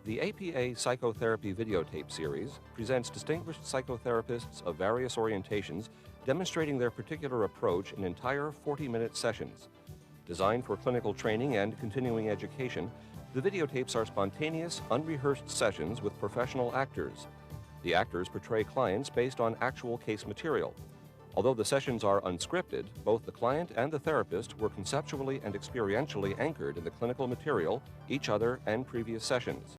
The APA Psychotherapy Videotape Series presents distinguished psychotherapists of various orientations demonstrating their particular approach in entire 40-minute sessions. Designed for clinical training and continuing education, the videotapes are spontaneous, unrehearsed sessions with professional actors. The actors portray clients based on actual case material. Although the sessions are unscripted, both the client and the therapist were conceptually and experientially anchored in the clinical material, each other, and previous sessions.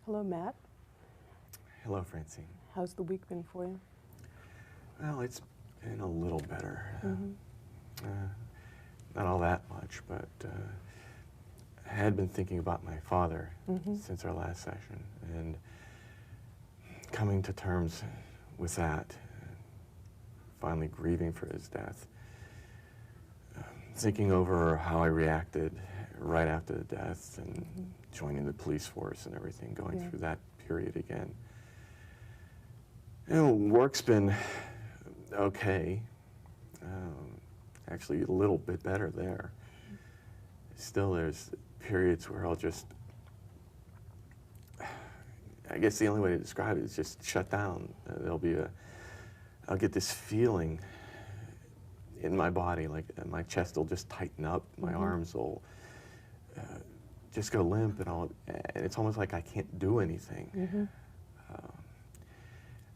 Hello, Matt. Hello, Francine. How's the week been for you? Well, it's been a little better. Not all that much, but I had been thinking about my father since our last session, and coming to terms with that, finally grieving for his death, thinking over how I reacted right after the death and joining the police force and everything, going through that period again. You know, work's been okay, actually a little bit better there. Still, there's periods where I'll just, I guess the only way to describe it is just shut down. I'll get this feeling in my body, like my chest will just tighten up, my arms will just go limp, and it's almost like I can't do anything.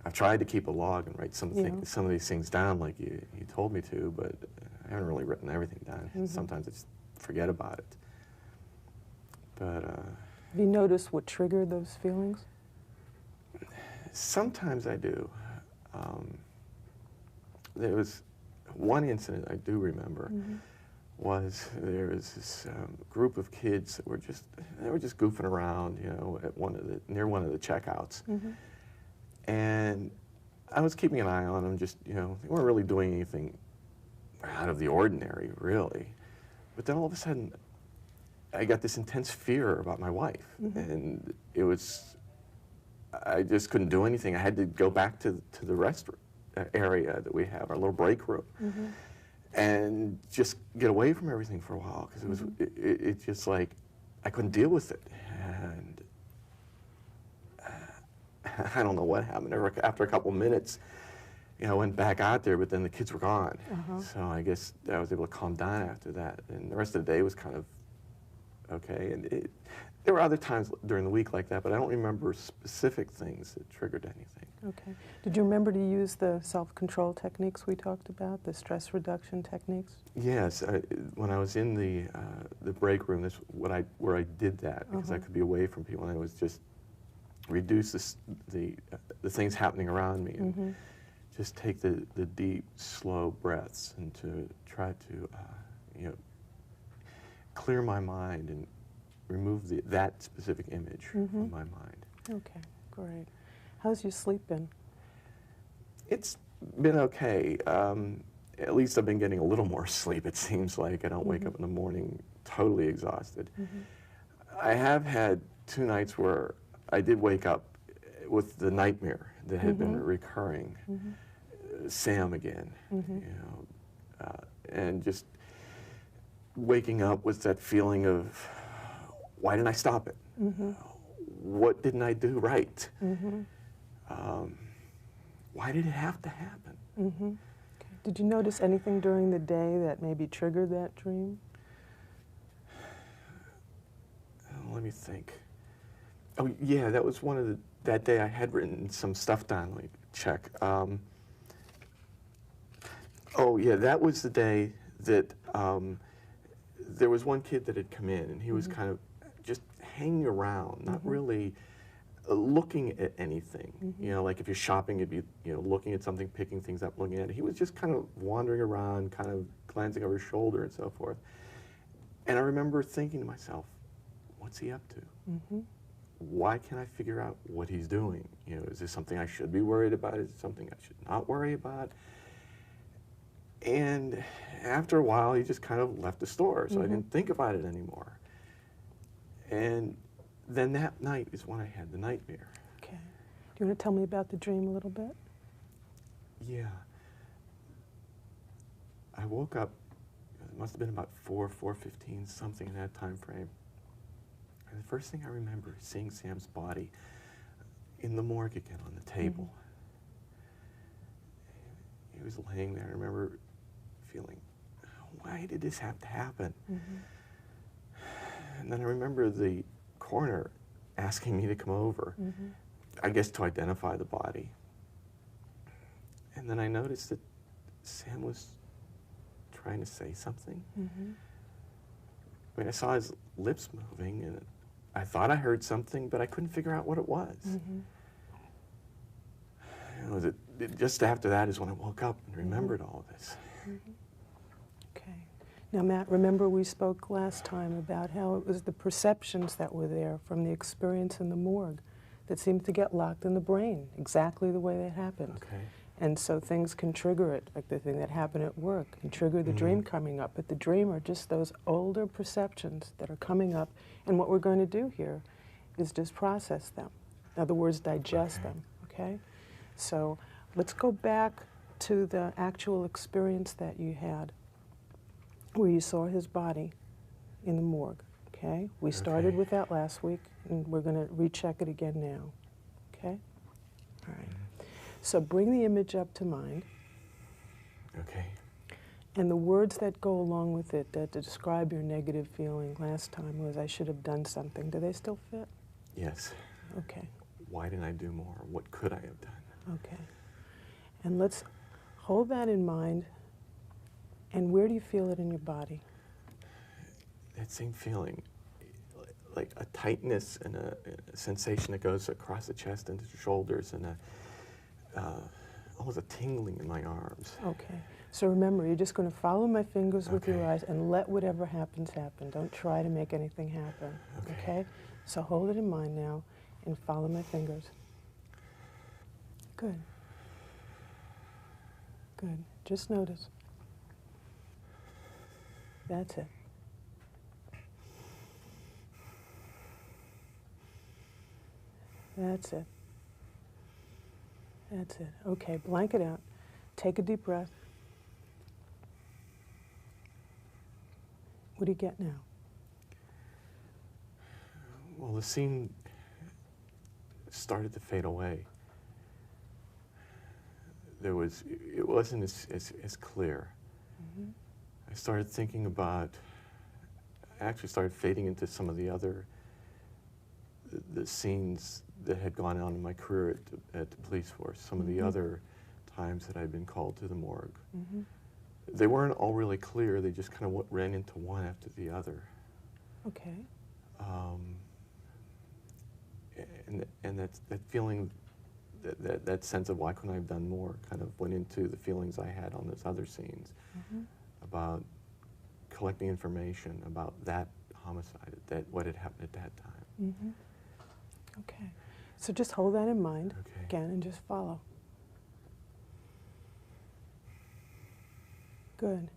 I've tried to keep a log and write some of these things down like you told me to, but I haven't really written everything down. Sometimes I just forget about it. But have you noticed what triggered those feelings? Sometimes I do. There was one incident I do remember. Was there was this group of kids that were just goofing around, you know, at near one of the checkouts, and I was keeping an eye on them. Just, you know, they weren't really doing anything out of the ordinary, really. But then all of a sudden, I got this intense fear about my wife, and I just couldn't do anything. I had to go back to the rest area that we have, our little break room. And just get away from everything for a while, because it just like I couldn't deal with it, and I don't know what happened. After a couple minutes, you know, I went back out there, but then the kids were gone. So I guess I was able to calm down after that, and the rest of the day was kind of okay. And there were other times during the week like that, but I don't remember specific things that triggered anything. Okay. Did you remember to use the self-control techniques we talked about, the stress reduction techniques? Yes. When I was in the break room, that's where I did that, because I could be away from people, and I was just reduce the things happening around me, and just take the deep, slow breaths, and to try to you know, clear my mind and remove that specific image from my mind. Okay, great. How's your sleep been? It's been okay. At least I've been getting a little more sleep, it seems like. I don't wake up in the morning totally exhausted. I have had 2 nights where I did wake up with the nightmare that had been recurring. Sam again, you know, and just waking up with that feeling of, why didn't I stop it? What didn't I do right? Why did it have to happen? Okay. Did you notice anything during the day that maybe triggered that dream? Let me think. Oh yeah, that was that day I had written some stuff down, like check. Oh yeah, that was the day that there was one kid that had come in, and he was kind of just hanging around, not really looking at anything. You know, like if you're shopping, you'd be, you know, looking at something, picking things up, looking at it. He was just kind of wandering around, kind of glancing over his shoulder and so forth. And I remember thinking to myself, what's he up to? Why can't I figure out what he's doing? You know, is this something I should be worried about? Is it something I should not worry about? And after a while, he just kind of left the store, so I didn't think about it anymore. And then that night is when I had the nightmare. Okay. Do you want to tell me about the dream a little bit? Yeah. I woke up, it must have been about 4:15, something in that time frame. And the first thing I remember is seeing Sam's body in the morgue again on the table. He was laying there. I remember feeling, why did this have to happen? And then I remember the coroner asking me to come over, I guess to identify the body. And then I noticed that Sam was trying to say something. I mean, I saw his lips moving, and I thought I heard something, but I couldn't figure out what it was. Just after that is when I woke up and remembered all of this. Okay. Now, Matt, remember we spoke last time about how it was the perceptions that were there from the experience in the morgue that seemed to get locked in the brain, exactly the way that happened. Okay. And so things can trigger it, like the thing that happened at work, can trigger the dream coming up. But the dream are just those older perceptions that are coming up. And what we're going to do here is just process them. In other words, digest them, okay? So let's go back to the actual experience that you had where you saw his body in the morgue, okay? We started with that last week, and we're going to recheck it again now, okay? All right. So bring the image up to mind. Okay. And the words that go along with it that describe your negative feeling last time was, I should have done something. Do they still fit? Yes. Okay. Why didn't I do more? What could I have done? Okay. And let's hold that in mind. And where do you feel it in your body? That same feeling, like a tightness and a sensation that goes across the chest into the shoulders, and almost a tingling in my arms. Okay. So remember, you're just going to follow my fingers with your eyes and let whatever happens happen. Don't try to make anything happen. Okay? So hold it in mind now and follow my fingers. Good. Good. Just notice. That's it. That's it. That's it. Okay, blank it out. Take a deep breath. What do you get now? Well, the scene started to fade away. It wasn't as clear. I started thinking about, I actually started fading into some of the other, the scenes that had gone on in my career at the police force, some of the other times that I'd been called to the morgue. They weren't all really clear, they just kind of ran into one after the other. Okay. And that feeling, that sense of why couldn't I have done more kind of went into the feelings I had on those other scenes about collecting information about that homicide, what had happened at that time. Okay. So just hold that in mind Okay. again and just follow. Good.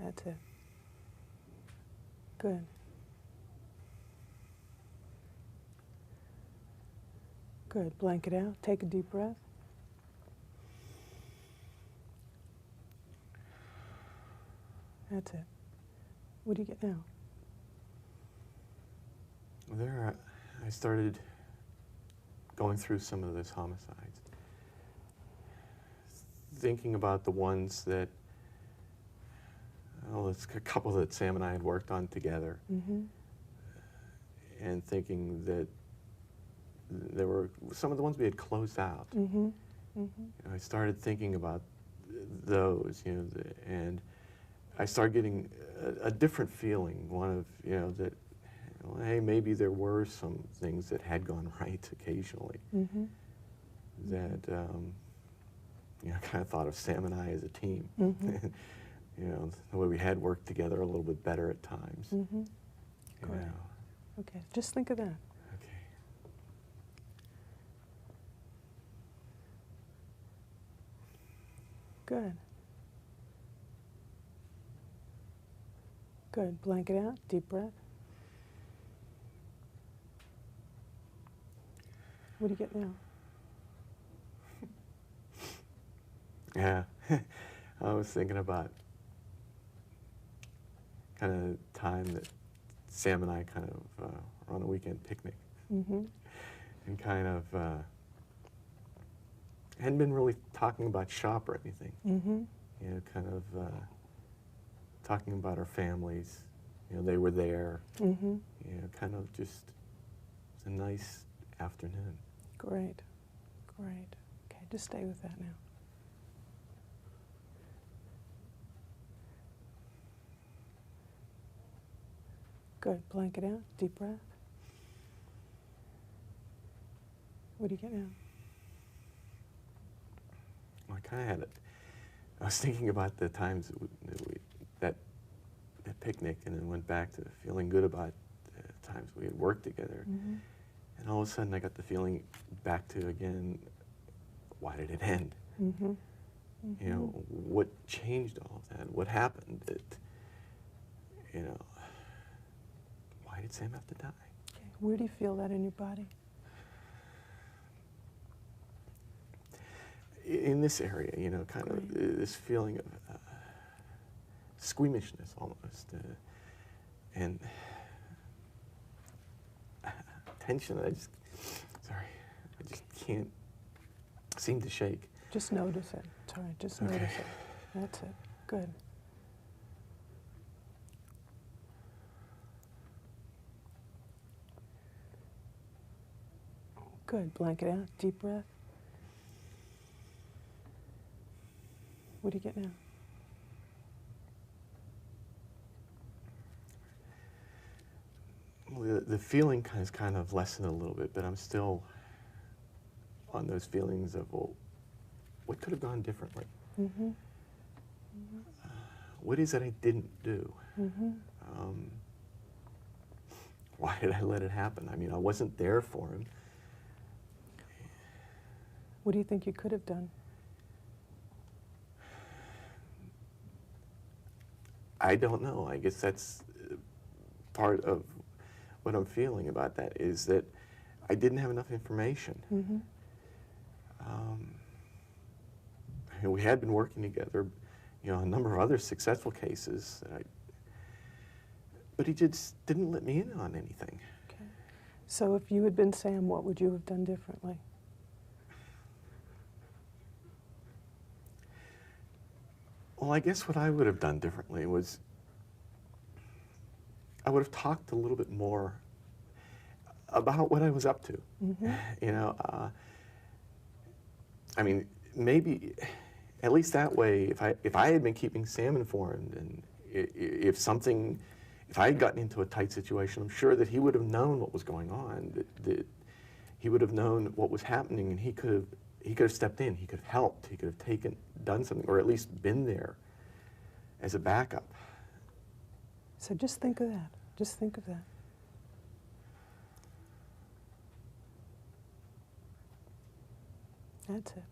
That's it. Good. Good. Blank it out. Take a deep breath. That's it. What do you get now? There, I started going through some of those homicides, thinking about the ones that, it's a couple that Sam and I had worked on together, and thinking that there were some of the ones we had closed out. I started thinking about those, and I started getting a different feeling, one of, that, hey, maybe there were some things that had gone right occasionally. That, I kind of thought of Sam and I as a team. The way we had worked together a little bit better at times. Great. Okay, just think of that. Okay. Good. Good. Blank it out. Deep breath. What do you get now? Yeah. I was thinking about kind of time that Sam and I kind of were on a weekend picnic. Mm-hmm. And kind of hadn't been really talking about shop or anything. Mm-hmm. You know, kind of talking about our families. You know, they were there. Mm-hmm. You know, kind of just, it's a nice afternoon. Great. Great. Okay, just stay with that now. Good. Blank it out. Deep breath. What do you get now? Well, I kind of had it. I was thinking about the times that picnic, and then went back to feeling good about the times we had worked together. Mm-hmm. And all of a sudden I got the feeling back to, again, why did it end? Mm-hmm. Mm-hmm. You know, what changed all of that? What happened? That, you know, why did Sam have to die? Okay. Where do you feel that in your body? In this area, you know, kind of this feeling of squeamishness almost, and tension that I just can't seem to shake. Just notice it. It's all right. Just Okay. notice it. That's it. Good. Good. Blank it out. Deep breath. What do you get now? Well, the feeling has kind of lessened a little bit, but I'm still on those feelings of, well, what could have gone differently? Mm-hmm. What is it I didn't do? Mm-hmm. Why did I let it happen? I mean, I wasn't there for him. What do you think you could have done? I don't know. I guess that's part of what I'm feeling about that, is that I didn't have enough information. Mm-hmm. We had been working together, you know, a number of other successful cases, but he just didn't let me in on anything. Okay. So if you had been Sam, what would you have done differently? Well, I guess what I would have done differently was I would have talked a little bit more about what I was up to. Mm-hmm. You know, I mean, maybe at least that way, if I had been keeping Sam informed, and if I had gotten into a tight situation, I'm sure that he would have known what was going on. That he would have known what was happening, and he could have stepped in. He could have helped. He could have done something, or at least been there as a backup. So just think of that. Just think of that. That's it.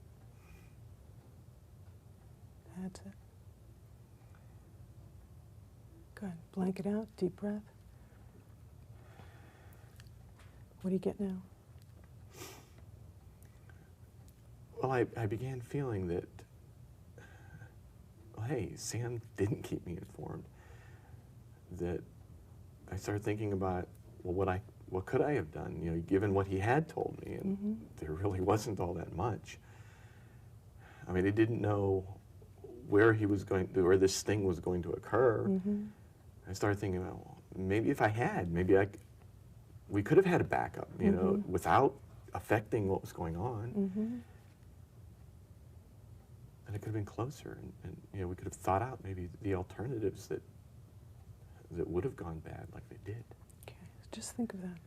That's it. Good. Blank it out. Deep breath. What do you get now? Well, I began feeling that, well, hey, Sam didn't keep me informed. That I started thinking about, well, what could I have done, you know, given what he had told me, and Mm-hmm. there really wasn't all that much. I mean, I didn't know where where this thing was going to occur. Mm-hmm. I started thinking about, well, maybe if I had, we could have had a backup, you know, Mm-hmm. without affecting what was going on. Mm-hmm. And it could have been closer, and you know, we could have thought out maybe the alternatives that would have gone bad like they did. Okay. Just think of that.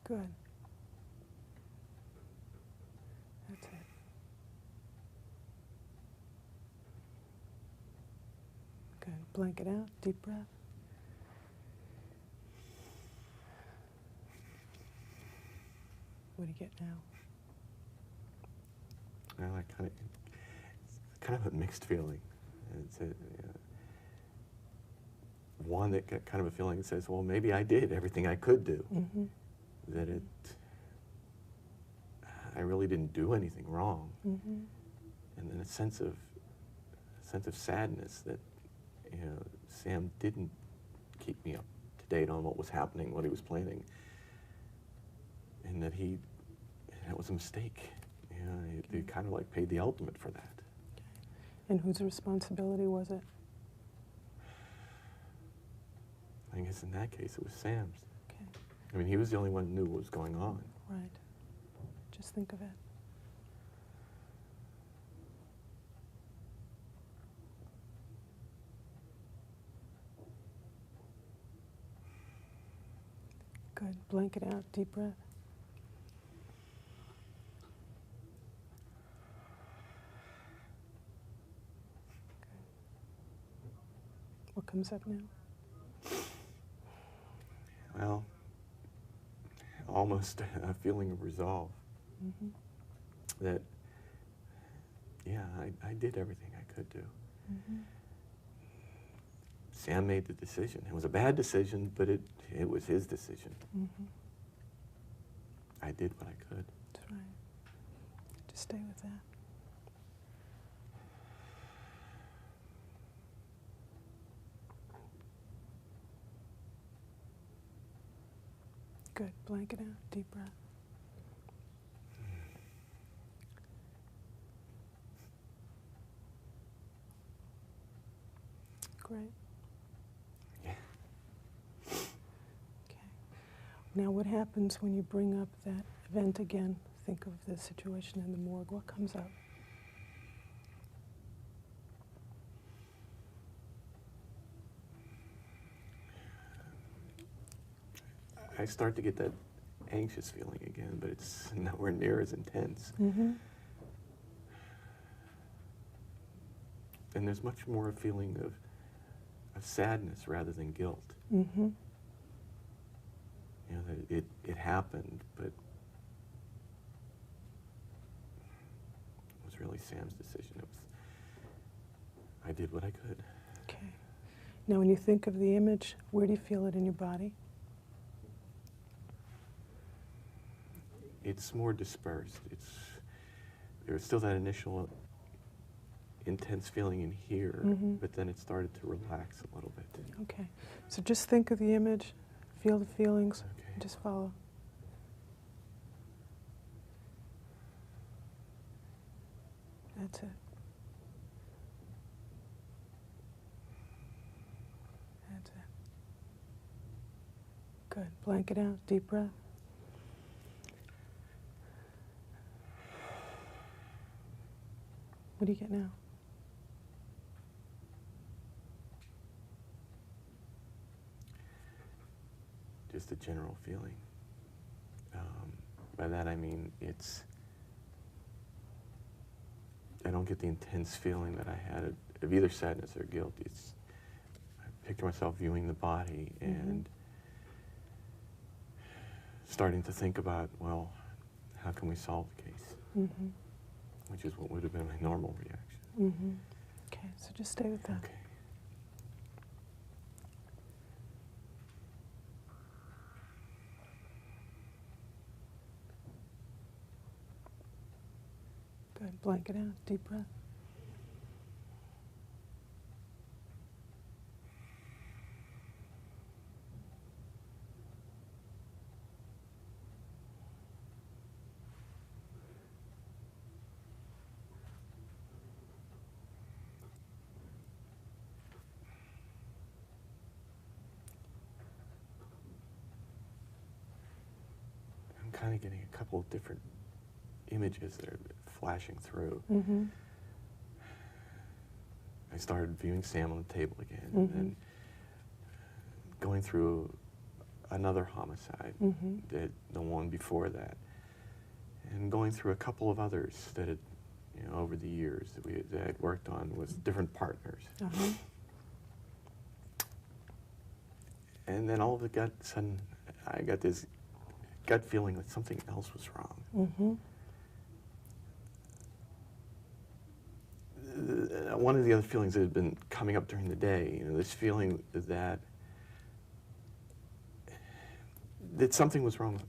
Good. That's it. Good. Blank it out. Deep breath. What do you get now? Well, I kind of a mixed feeling. It's one that got kind of a feeling that says, well, maybe I did everything I could do. Mm-hmm. That I really didn't do anything wrong. Mm-hmm. And then a sense of sadness that, you know, Sam didn't keep me up to date on what was happening, what he was planning, and that that was a mistake. You know, they kind of like paid the ultimate for that. And whose responsibility was it? I guess in that case it was Sam's. Okay. I mean, he was the only one who knew what was going on. Right. Just think of it. Good. Blanket out. Deep breath. Good. What comes up now? Well, almost a feeling of resolve. Mm-hmm. That, yeah, I did everything I could do. Mm-hmm. Sam made the decision. It was a bad decision, but it was his decision. Mm-hmm. I did what I could. That's right. Just stay with that. Good. Blanket out. Deep breath. Great. Yeah. Okay. Now what happens when you bring up that event again? Think of the situation in the morgue. What comes up? I start to get that anxious feeling again, but it's nowhere near as intense. Mm-hmm. And there's much more a feeling of sadness rather than guilt. Mm-hmm. You know, that it happened, but it was really Sam's decision. I did what I could. Okay. Now when you think of the image, where do you feel it in your body? It's more dispersed. There's still that initial intense feeling in here, Mm-hmm. but then it started to relax a little bit. Okay. So just think of the image, feel the feelings, Okay. and just follow. That's it. That's it. Good. Blanket out. Deep breath. What do you get now? Just a general feeling. By that I mean I don't get the intense feeling that I had of either sadness or guilt. I picture myself viewing the body and starting to think about, well, how can we solve the case? Mm-hmm. Which is what would have been my normal reaction. Mm-hmm. Okay, so just stay with that. Okay. Good. Blanket out. Deep breath. I'm kind of getting a couple of different images that are flashing through. Mm-hmm. I started viewing Sam on the table again, Mm-hmm. and then going through another homicide, Mm-hmm. the one before that, and going through a couple of others that had, over the years that I had worked on with different partners. Uh-huh. And then all of a sudden, I got this gut feeling that something else was wrong. Mm-hmm. one of the other feelings that had been coming up during the day, this feeling that something was wrong with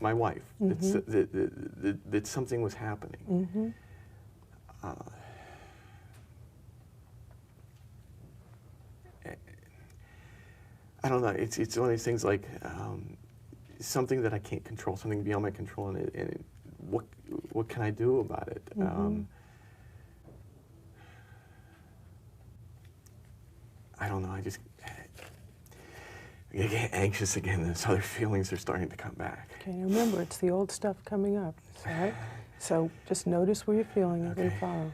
my wife, that something was happening. I don't know, it's one of these things like something that I can't control, something beyond my control, and what can I do about it? I don't know, I get anxious again, and those other feelings are starting to come back. Okay, now remember, it's the old stuff coming up, all right? So just notice where you're feeling it and follow.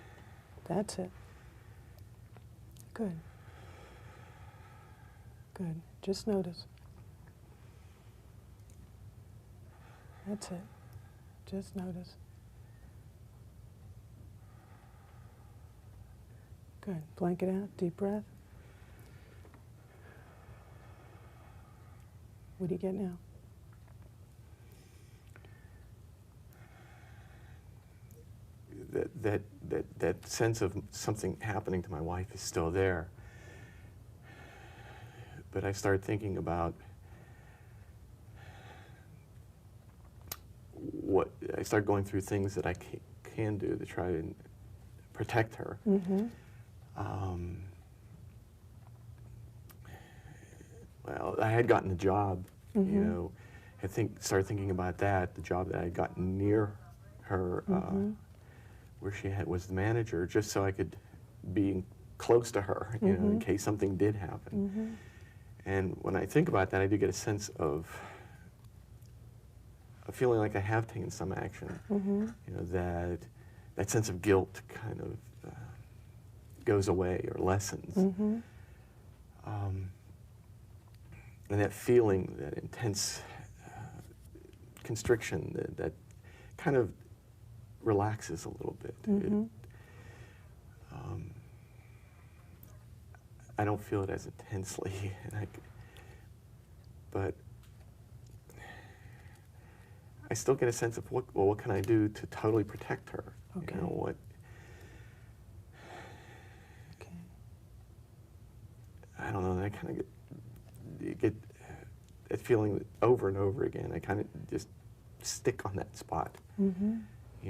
That's it. Good. Good. Just notice. That's it. Just notice. Good. Blank it out. Deep breath. What do you get now? That sense of something happening to my wife is still there. But I started thinking about I started going through things that I can do to try and protect her. Well, I had gotten a job, started thinking about that, the job that I had gotten near her, where she was the manager, just so I could be close to her, in case something did happen. And when I think about that, I do get a sense of a feeling like I have taken some action. That sense of guilt kind of goes away or lessens. And that feeling, that intense constriction, that kind of relaxes a little bit. I don't feel it as intensely, but I still get a sense of what can I do to totally protect her? Okay. Okay. I don't know. I kind of get that feeling over and over again. I kind of just stick on that spot.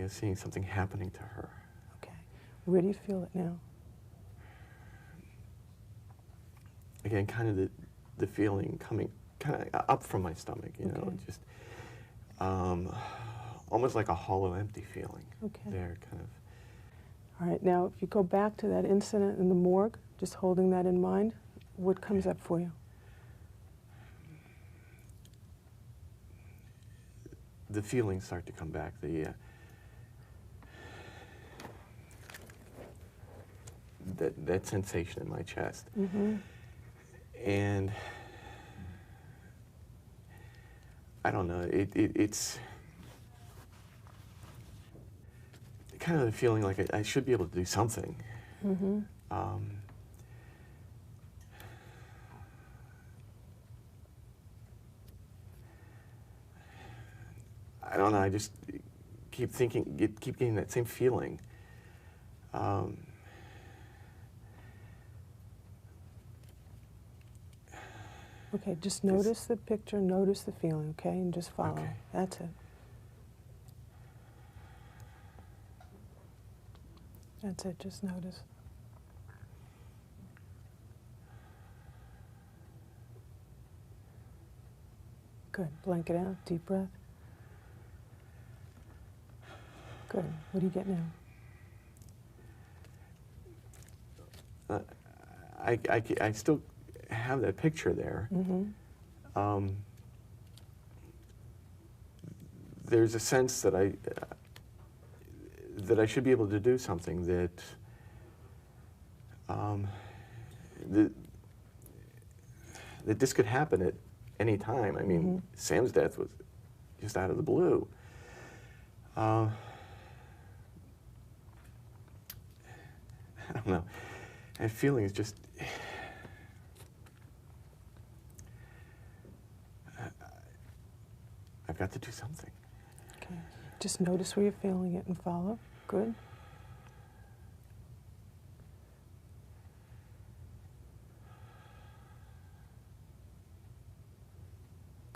Seeing something happening to her. Okay. Where do you feel it now? Again, kind of the feeling coming kind of up from my stomach, just almost like a hollow, empty feeling. There, kind of. All right, now if you go back to that incident in the morgue, just holding that in mind, what comes up for you? The feelings start to come back. That sensation in my chest. And I don't know, it's kind of the feeling like I should be able to do something. I don't know, I just keep getting that same feeling. Okay, just notice the picture, notice the feeling, okay, and just follow. Okay. That's it. That's it, just notice. Good, blank it out, deep breath. Good, what do you get now? I still have that picture there. There's a sense that I should be able to do something, that this could happen at any time. I mean, Sam's death was just out of the blue. I don't know. That feeling is just. I've got to do something. Okay. Just notice where you're feeling it and follow. Good.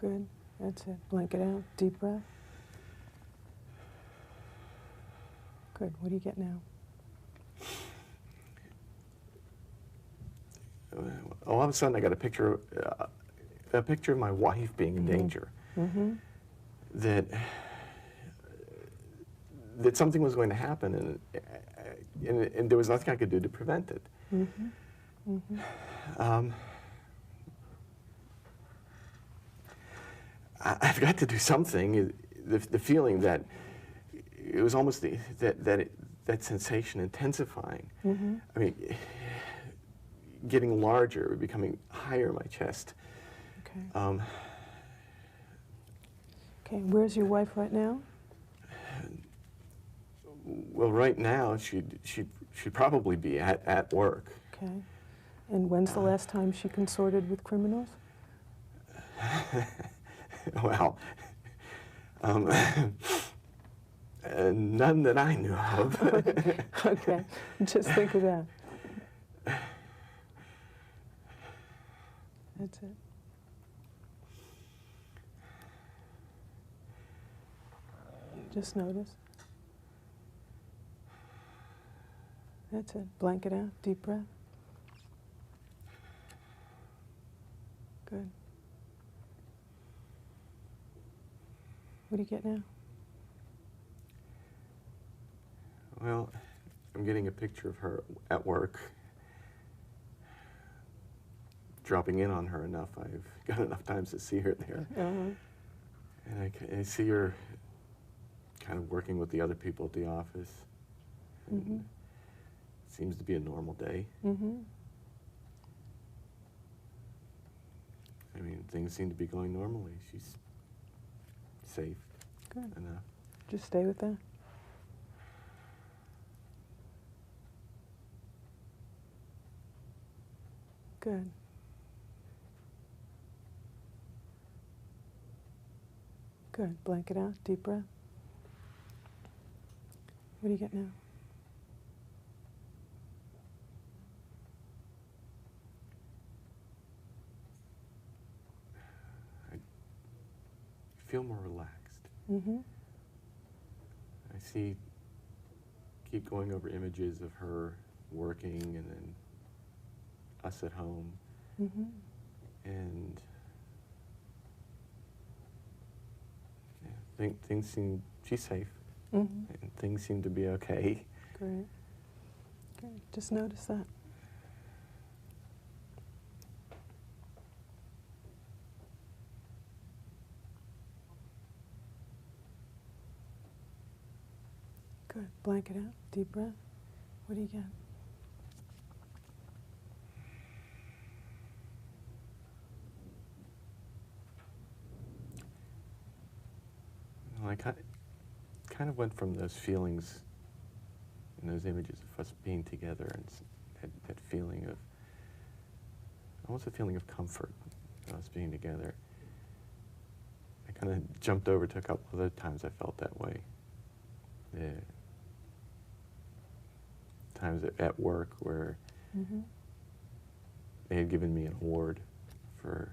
Good. That's it. Blanket out. Deep breath. Good. What do you get now? All of a sudden, I got a picture of my wife being in danger. That something was going to happen, and there was nothing I could do to prevent it. I've got to do something. The feeling that it was almost that sensation intensifying. I mean, getting larger, becoming higher in my chest. Okay. Okay. Where's your wife right now? Well, right now she'd probably be at work. Okay. And when's the last time she consorted with criminals? Well, none that I knew of. Okay, just think of that. That's it. Just notice. That's it. Blanket out. Deep breath. Good. What do you get now? Well, I'm getting a picture of her at work. Dropping in on her enough. I've got enough times to see her there. And I see her kind of working with the other people at the office. It seems to be a normal day. I mean, things seem to be going normally. She's safe enough. Just stay with that. Good. Good. Blanket out. Deep breath. What do you get now? I feel more relaxed. I keep going over images of her working and then us at home. And things seem, she's safe. And things seem to be okay. Great. Good. Just notice that. Good. Blanket out. Deep breath. What do you get? Well, I kind of went from those feelings and those images of us being together and that feeling of, almost a feeling of comfort of us being together. I kind of jumped over to a couple other times I felt that way. Times at work where they had given me an award for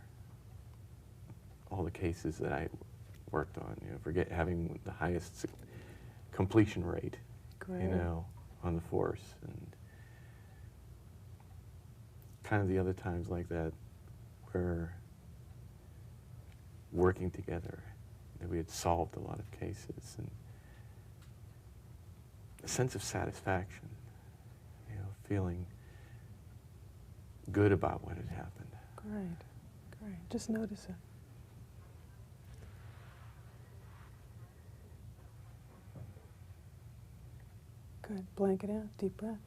all the cases that I worked on, for having the highest completion rate, on the force. And kind of the other times like that where working together, that we had solved a lot of cases, and a sense of satisfaction, feeling good about what had happened. Great, great. Just notice it. Good. Blanket out. Deep breath.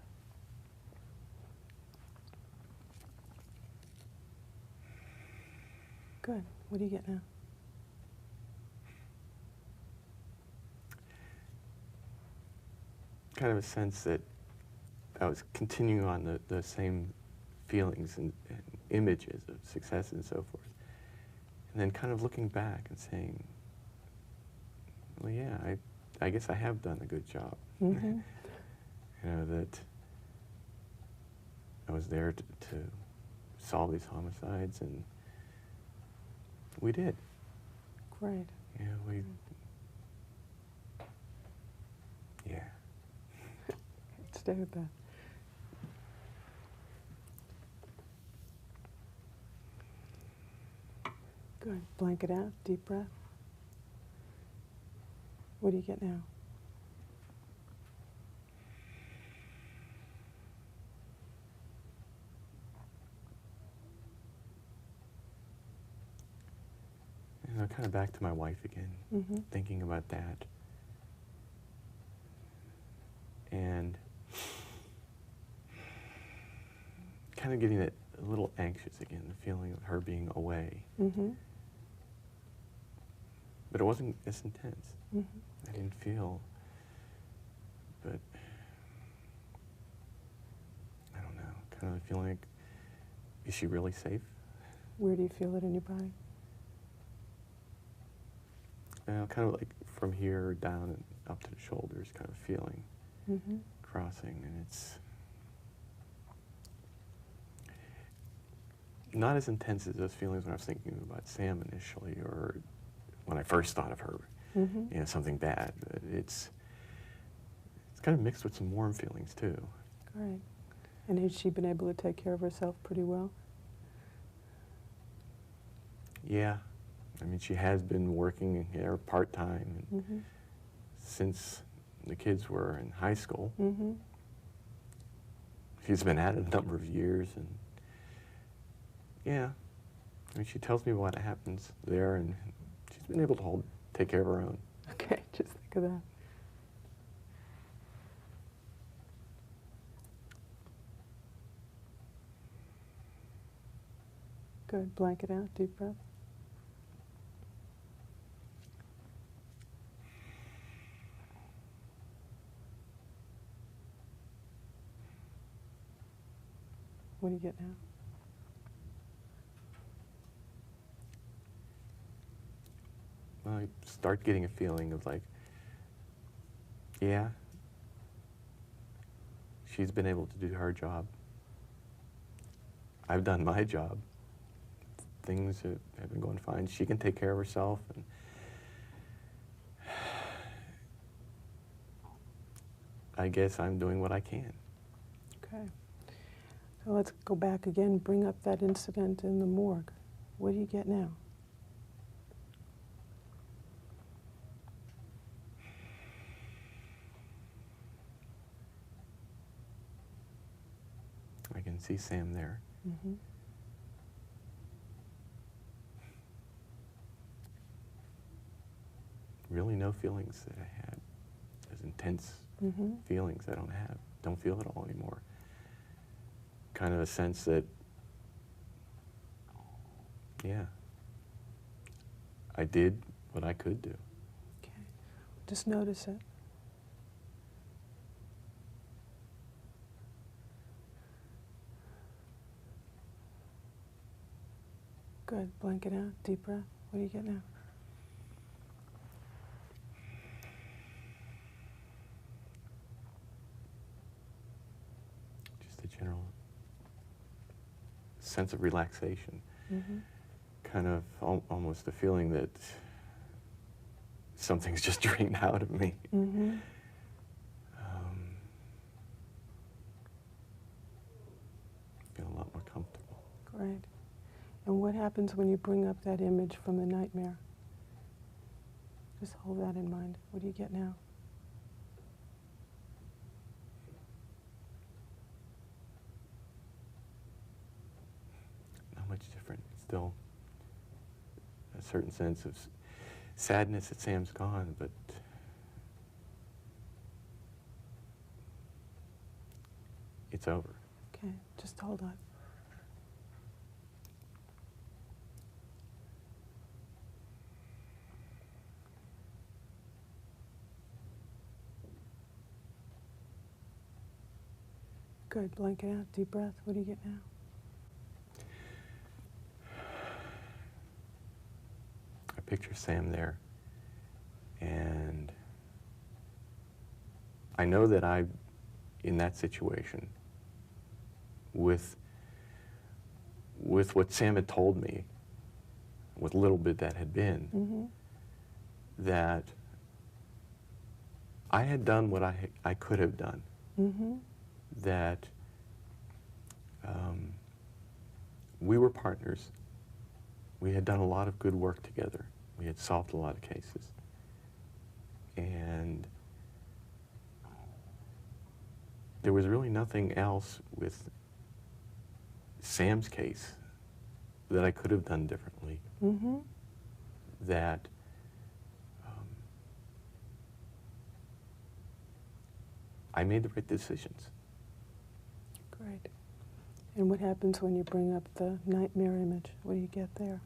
Good. What do you get now? Kind of a sense that I was continuing on the same feelings and images of success and so forth. And then kind of looking back and saying, well, yeah, I guess I have done a good job. That I was there to solve these homicides, and we did. Great. Yeah, yeah. Stay with that. Good. Blanket out, deep breath. What do you get now? You know, kind of back to my wife again, thinking about that. And kind of getting a little anxious again, the feeling of her being away. But it wasn't as intense. I didn't feel, but I don't know, kind of feeling like, is she really safe? Where do you feel it in your body? Kind of like from here down and up to the shoulders, kind of feeling, crossing, and it's not as intense as those feelings when I was thinking about Sam initially, or when I first thought of her, you know, something bad. But it's kind of mixed with some warm feelings too. Great. And has she been able to take care of herself pretty well? Yeah. I mean, she has been working here part-time since the kids were in high school. She's been at it a number of years, and yeah, I mean, she tells me what happens there, and she's been able to take care of her own. Okay, just think of that. Good. Blanket out, deep breath. What do you get now? Well, I start getting a feeling of like, yeah, she's been able to do her job. I've done my job. Things have been going fine. She can take care of herself, and I guess I'm doing what I can. Okay. So let's go back again, bring up that incident in the morgue. What do you get now? I can see Sam there. Really no feelings that I had. Those intense feelings I don't feel at all anymore. Kind of a sense that, yeah, I did what I could do. Okay. Just notice it. Good. Blanket out, deep breath. What do you get now? Just a general sense of relaxation. Kind of almost a feeling that something's just drained out of me. Feel a lot more comfortable. Great. And what happens when you bring up that image from the nightmare? Just hold that in mind. What do you get now? Not much different. Still a certain sense of sadness that Sam's gone, but it's over. Okay, just hold on. Good. Blanket out, deep breath. What do you get now? I picture Sam there, and I know that in that situation, with what Sam had told me, what little bit that had been, that I had done what I could have done. Mm-hmm. That we were partners. We had done a lot of good work together. We had solved a lot of cases. And there was really nothing else with Sam's case that I could have done differently. Mm-hmm. That I made the right decisions. Great. And what happens when you bring up the nightmare image? What do you get there?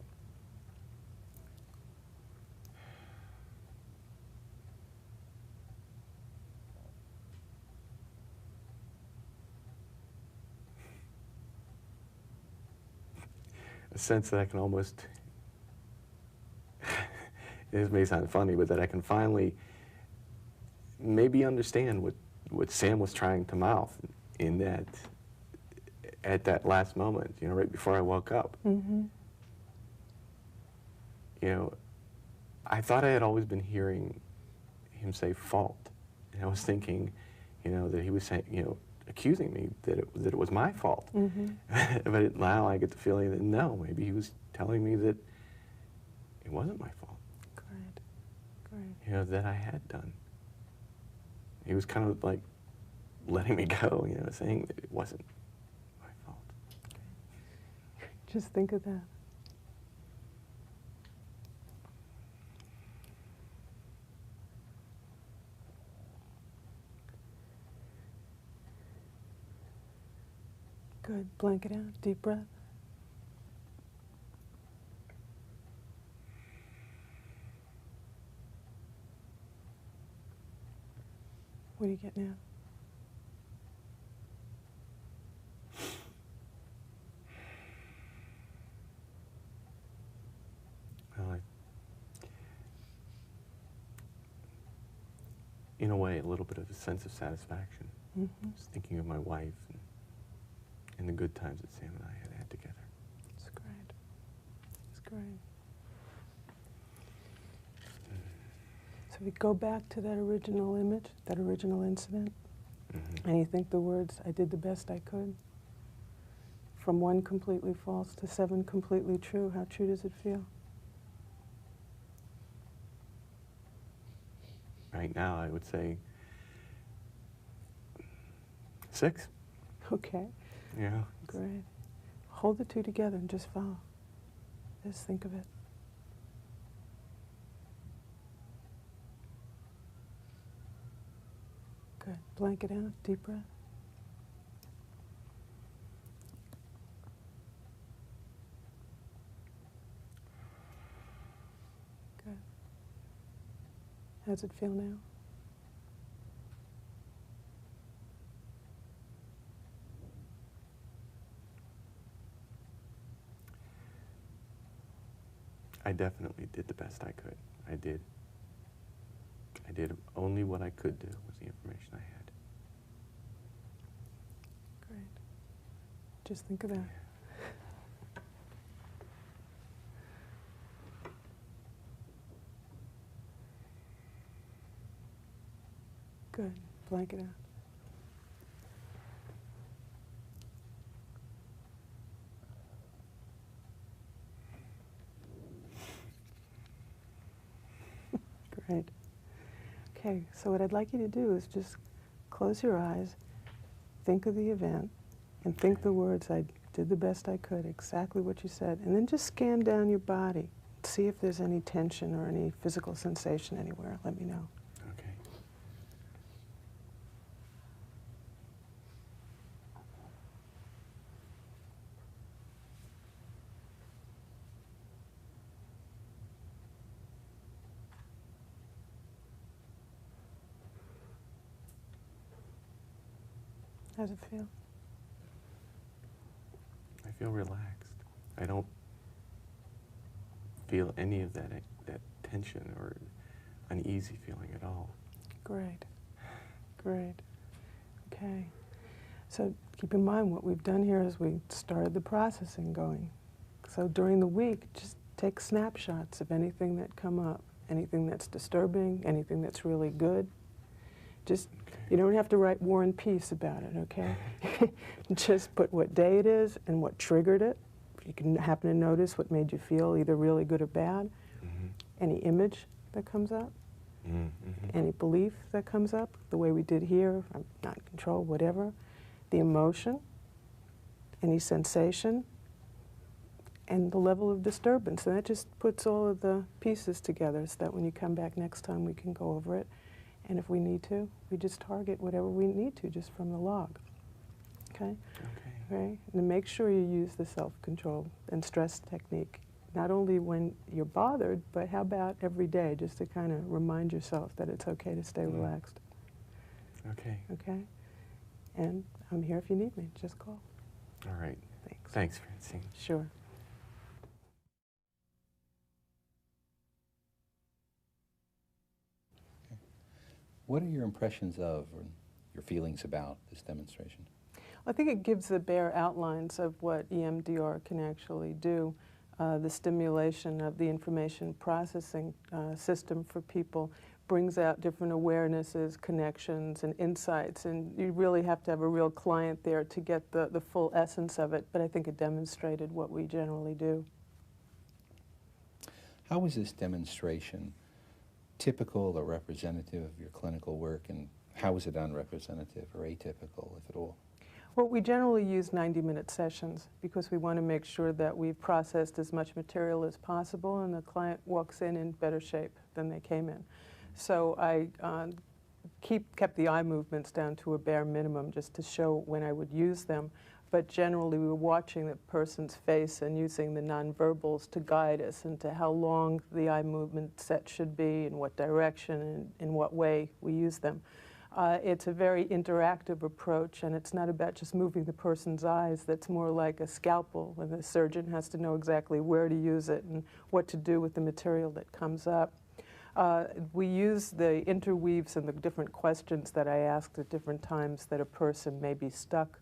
A sense that I can almost, this may sound funny, but that I can finally maybe understand what Sam was trying to mouth in that, at that last moment, you know, right before I woke up. Mm-hmm. You know, I thought I had always been hearing him say fault. And I was thinking, you know, that he was saying, you know, accusing me that it was my fault. Mm-hmm. But now I get the feeling that no, maybe he was telling me that it wasn't my fault. Great. Great. You know, that I had done. He was kind of like letting me go, you know, saying that it wasn't my fault. Okay. Just think of that. Good. Blanket out. Deep breath. What do you get now? Well, in a way, a little bit of a sense of satisfaction. Mm-hmm. Just thinking of my wife and the good times that Sam and I had together. It's great. It's great. So we go back to that original image, that original incident, Mm-hmm. and you think the words, I did the best I could, from 1 completely false to 7 completely true, how true does it feel? Right now, I would say 6. Okay, Yeah. great. Hold the 2 together and just follow. Just think of it. Good. Blanket out, deep breath. Good. How does it feel now? I definitely did the best I could. I did only what I could do with the information I had. Great. Just think of that. Good. Blanket out. Great. Okay, so what I'd like you to do is just close your eyes, think of the event, and think the words, I did the best I could, exactly what you said, and then just scan down your body. See if there's any tension or any physical sensation anywhere. Let me know. Okay. How does it feel? I feel relaxed. I don't feel any of that tension or uneasy feeling at all. Great. Great. Okay. So keep in mind what we've done here is we started the processing going. So during the week, just take snapshots of anything that come up anything that's disturbing, anything that's really good. Just, you don't have to write War and Peace about it, okay? Just put what day it is and what triggered it. You can happen to notice what made you feel either really good or bad. Any image that comes up, any belief that comes up, the way we did here, I'm not in control, whatever. The emotion, any sensation, and the level of disturbance. And that just puts all of the pieces together so that when you come back next time we can go over it. And if we need to, we just target whatever we need to just from the log. Okay? Right? And make sure you use the self-control and stress technique, not only when you're bothered, but how about every day, just to kind of remind yourself that it's okay to stay relaxed. Okay. Okay? And I'm here if you need me. Just call. All right. Thanks. Thanks, Francine. Sure. What are your impressions of or your feelings about this demonstration? I think it gives the bare outlines of what EMDR can actually do. The stimulation of the information processing system for people brings out different awarenesses, connections, and insights, and you really have to have a real client there to get the full essence of it, but I think it demonstrated what we generally do. How was this demonstration typical or representative of your clinical work, and how was it unrepresentative or atypical, if at all? Well, we generally use 90-minute sessions because we want to make sure that we've processed as much material as possible and the client walks in better shape than they came in. So I kept the eye movements down to a bare minimum just to show when I would use them. But generally, we were watching the person's face and using the nonverbals to guide us into how long the eye movement set should be, in what direction, and in what way we use them. It's a very interactive approach, and it's not about just moving the person's eyes. That's more like a scalpel, when the surgeon has to know exactly where to use it and what to do with the material that comes up. We use the interweaves and the different questions that I asked at different times that a person may be stuck.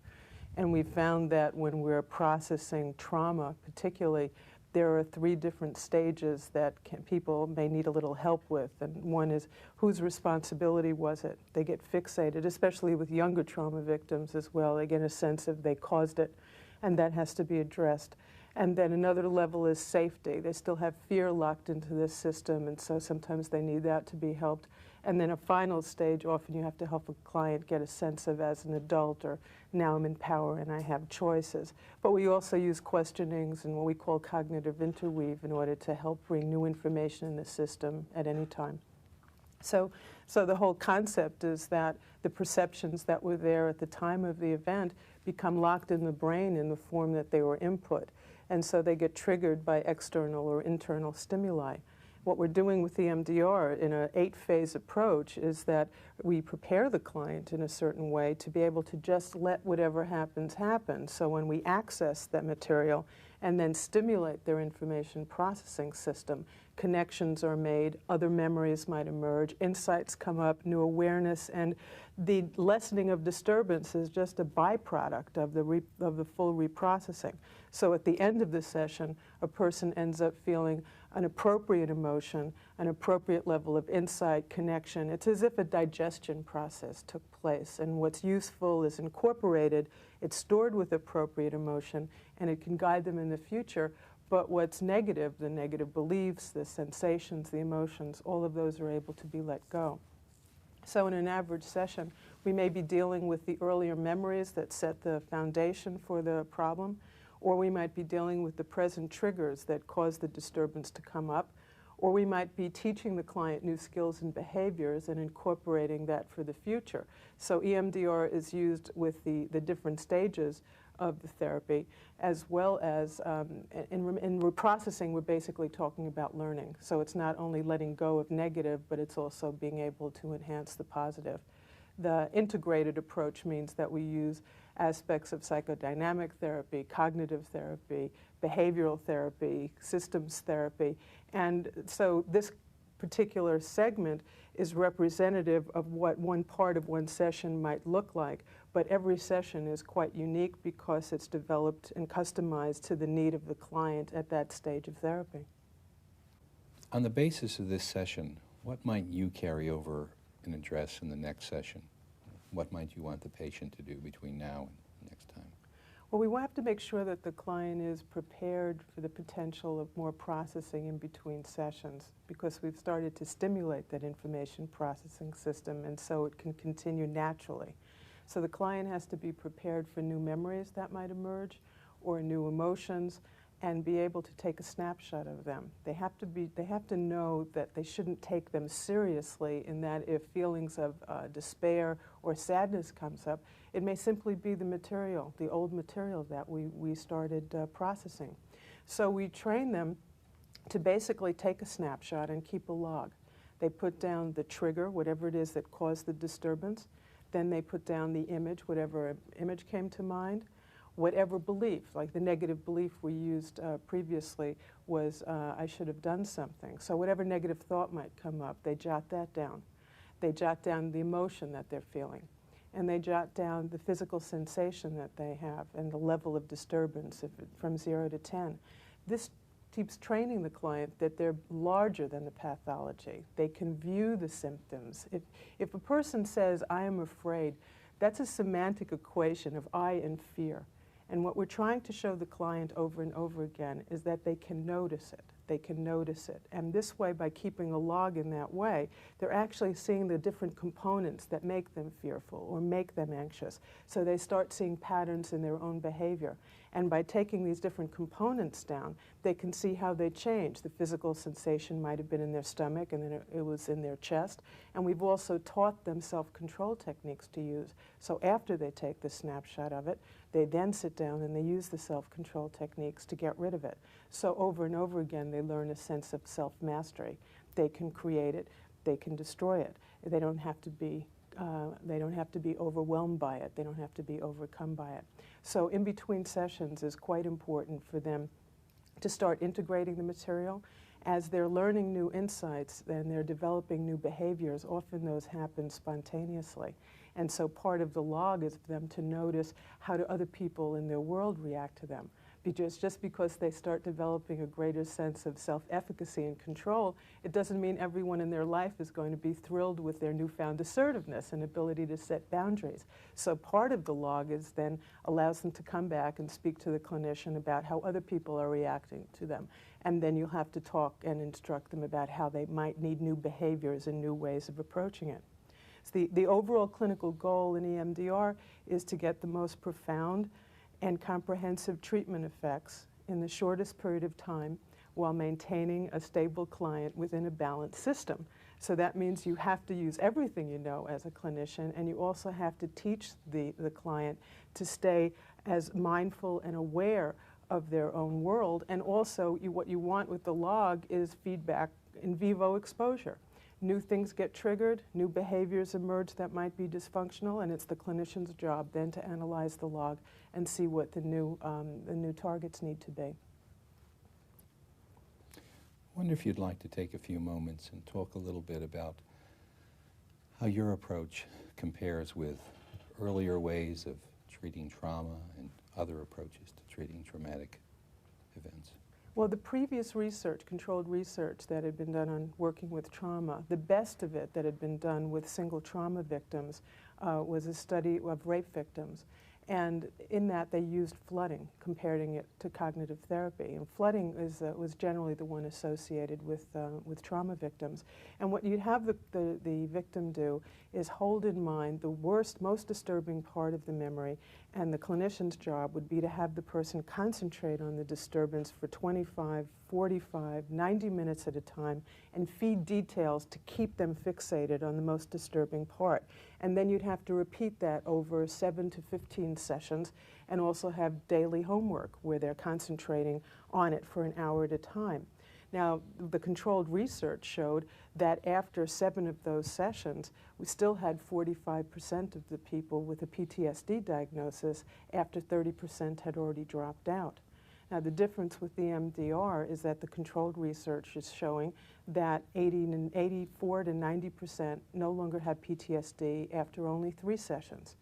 And we found that when we're processing trauma, particularly, there are 3 different stages that people may need a little help with. And one is, whose responsibility was it? They get fixated, especially with younger trauma victims as well. They get a sense of they caused it, and that has to be addressed. And then another level is safety. They still have fear locked into this system, and so sometimes they need that to be helped. And then a final stage, often you have to help a client get a sense of, as an adult, or now I'm in power and I have choices. But we also use questionings and what we call cognitive interweave in order to help bring new information in the system at any time. So the whole concept is that the perceptions that were there at the time of the event become locked in the brain in the form that they were input. And so they get triggered by external or internal stimuli. What we're doing with EMDR in an 8-phase approach is that we prepare the client in a certain way to be able to just let whatever happens happen. So when we access that material and then stimulate their information processing system, connections are made, other memories might emerge, insights come up, new awareness, and the lessening of disturbance is just a byproduct of the full reprocessing. So at the end of the session, a person ends up feeling an appropriate emotion, an appropriate level of insight, connection. It's as if a digestion process took place, and what's useful is incorporated, it's stored with appropriate emotion, and it can guide them in the future. But what's negative, the negative beliefs, the sensations, the emotions, all of those are able to be let go. So in an average session, we may be dealing with the earlier memories that set the foundation for the problem, or we might be dealing with the present triggers that cause the disturbance to come up, or we might be teaching the client new skills and behaviors and incorporating that for the future. So EMDR is used with the different stages of the therapy, as well as in reprocessing, we're basically talking about learning. So it's not only letting go of negative, but it's also being able to enhance the positive. The integrated approach means that we use aspects of psychodynamic therapy, cognitive therapy, behavioral therapy, systems therapy, and so this particular segment is representative of what one part of one session might look like, but every session is quite unique because it's developed and customized to the need of the client at that stage of therapy. On the basis of this session, what might you carry over and address in the next session? What might you want the patient to do between now and next time? Well, we have to make sure that the client is prepared for the potential of more processing in between sessions, because we've started to stimulate that information processing system, and so it can continue naturally. So the client has to be prepared for new memories that might emerge or new emotions, and be able to take a snapshot of them. They have to know that they shouldn't take them seriously, in that if feelings of despair or sadness comes up, it may simply be the material, the old material that we started processing. So we train them to basically take a snapshot and keep a log. They put down the trigger, whatever it is that caused the disturbance. Then they put down the image, whatever image came to mind. Whatever belief, like the negative belief we used previously was, I should have done something. So whatever negative thought might come up, they jot that down. They jot down the emotion that they're feeling. And they jot down the physical sensation that they have and the level of disturbance from 0 to 10. This keeps training the client that they're larger than the pathology. They can view the symptoms. If a person says, I am afraid, that's a semantic equation of I and fear. And what we're trying to show the client over and over again is that they can notice it. They can notice it. And this way, by keeping a log in that way, they're actually seeing the different components that make them fearful or make them anxious. So they start seeing patterns in their own behavior. And by taking these different components down, they can see how they change. The physical sensation might have been in their stomach, and then it was in their chest. And we've also taught them self-control techniques to use. So after they take the snapshot of it, they then sit down and they use the self-control techniques to get rid of it. So over and over again, they learn a sense of self-mastery. They can create it. They can destroy it. They don't have to be overwhelmed by it. They don't have to be overcome by it. So in between sessions is quite important for them to start integrating the material. As they're learning new insights and they're developing new behaviors, often those happen spontaneously. And so part of the log is for them to notice how do other people in their world react to them. Because just because they start developing a greater sense of self-efficacy and control, it doesn't mean everyone in their life is going to be thrilled with their newfound assertiveness and ability to set boundaries. So part of the log is then allows them to come back and speak to the clinician about how other people are reacting to them. And then you'll have to talk and instruct them about how they might need new behaviors and new ways of approaching it. So the overall clinical goal in EMDR is to get the most profound and comprehensive treatment effects in the shortest period of time while maintaining a stable client within a balanced system. So that means you have to use everything you know as a clinician, and you also have to teach the client to stay as mindful and aware of their own world. And also what you want with the log is feedback, in vivo exposure. New things get triggered, new behaviors emerge that might be dysfunctional, and it's the clinician's job then to analyze the log and see what the new targets need to be. I wonder if you'd like to take a few moments and talk a little bit about how your approach compares with earlier ways of treating trauma and other approaches to treating traumatic events. Well, the previous research, controlled research that had been done on working with trauma, the best of it that had been done with single trauma victims was a study of rape victims. And in that, they used flooding, comparing it to cognitive therapy. And flooding was generally the one associated with trauma victims. And what you'd have the victim do is hold in mind the worst, most disturbing part of the memory, and the clinician's job would be to have the person concentrate on the disturbance for 25, 45, 90 minutes at a time and feed details to keep them fixated on the most disturbing part. And then you'd have to repeat that over 7 to 15 sessions, and also have daily homework where they're concentrating on it for an hour at a time. Now, the controlled research showed that after 7 of those sessions, we still had 45% of the people with a PTSD diagnosis after 30% had already dropped out. Now, the difference with the EMDR is that the controlled research is showing that 84 to 90% no longer have PTSD after only 3 sessions.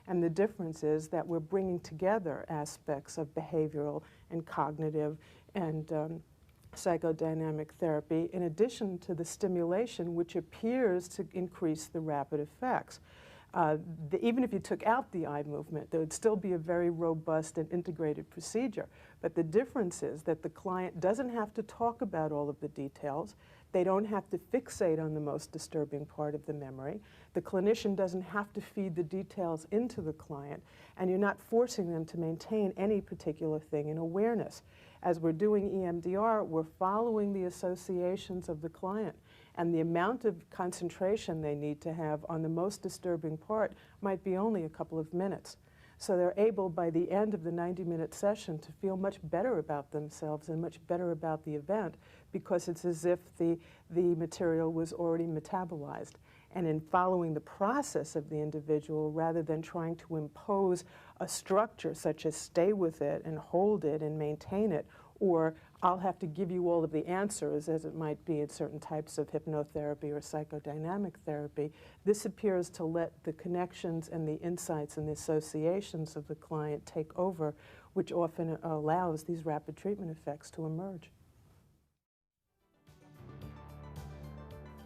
And the difference is that we're bringing together aspects of behavioral and cognitive and psychodynamic therapy in addition to the stimulation, which appears to increase the rapid effects. Even if you took out the eye movement, there would still be a very robust and integrated procedure. But the difference is that the client doesn't have to talk about all of the details. They don't have to fixate on the most disturbing part of the memory. The clinician doesn't have to feed the details into the client, and you're not forcing them to maintain any particular thing in awareness. As we're doing EMDR, we're following the associations of the client, and the amount of concentration they need to have on the most disturbing part might be only a couple of minutes. So they're able, by the end of the 90-minute session, to feel much better about themselves and much better about the event, because it's as if the material was already metabolized. And in following the process of the individual, rather than trying to impose a structure such as stay with it and hold it and maintain it, or I'll have to give you all of the answers, as it might be in certain types of hypnotherapy or psychodynamic therapy, this appears to let the connections and the insights and the associations of the client take over, which often allows these rapid treatment effects to emerge.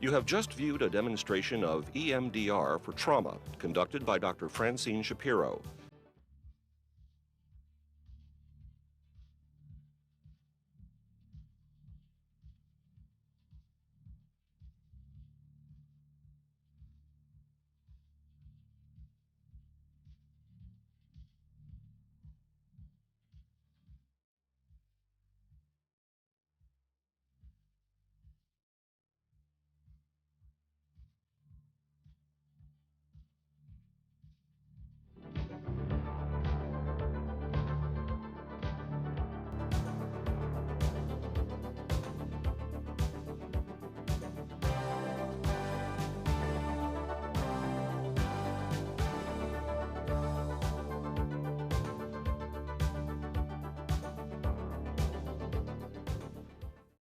You have just viewed a demonstration of EMDR for trauma conducted by Dr. F.Shapiro.